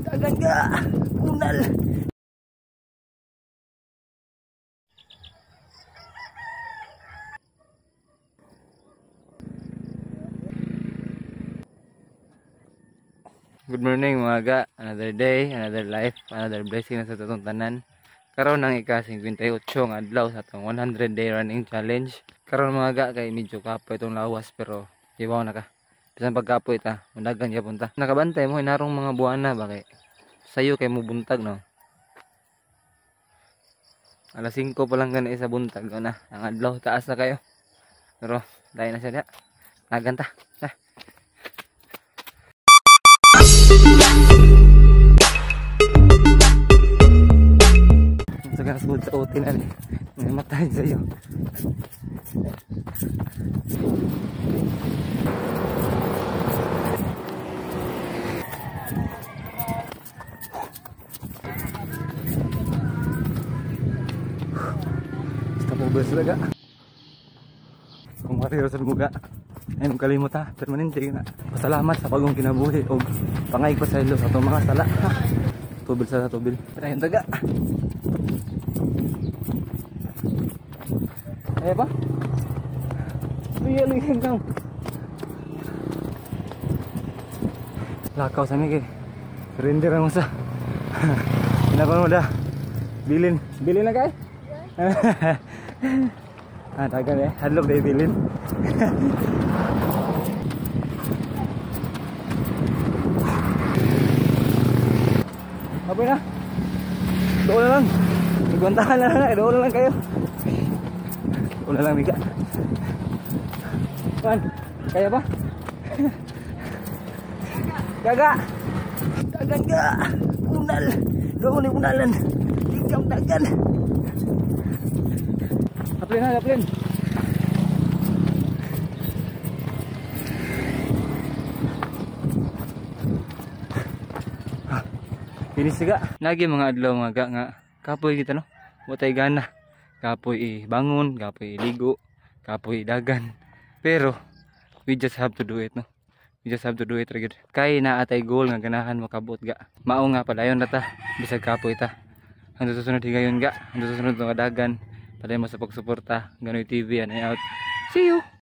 Dagan ka. Unal. Good morning mga ga. Another day, another life, another blessing na sa tutong tanan. Karon ang ika-58 nga adlaw sa atong 100 day running challenge. Karon mga ga kay medyo kapoy itong lawas pero ibaw na ka. Bisan pagkapoy ta, mundagan ya punta. Nakabantay mo inarong mga buwana ba kay sayo kay mo buntag no. Alas 5 pa lang gani sa buntag na. Ang adlaw taas na kayo. Pero dahil na siya. Naganta. Sa utin ali may matay sa'yo. Basta po ba sila ga kung matiro sa muga ay nung kalimot ha permanente na pasalamat sa bagong kinabuhi o pangayag pa sa ilo sa itong mga sala ha. Tubil sa tubil ayun taga. Eh ba? Liyan kang lakaw sa miki. Surrender mo sa. Kenapa mo dah? Bilin na kay? Ah, tagan hadlok day bilin. Apa na? Doon lang. Igwantahan na, doon lang kayo. Una lang biga. Kan, kaya ba? Gaga. Dagan ka. Unal. Doon ni unalan. Ikaw dagan. Aplin. Finish siga. Lagi mga adlaw mga ga nga kapoy kita no. Watay gana. Kapoy bangun, kapoy ligo, kapoy dagan. Pero we just have to do it no. We just have to do it rigid. Kay na atay goal nga ganahan makabot ga. Mao nga padayon na ta bisag kapoy ta. Ang susunod higayon ga, ang susunod nga dagan. Padayon mo sa pagsuporta, Ganoy TV and out. See you.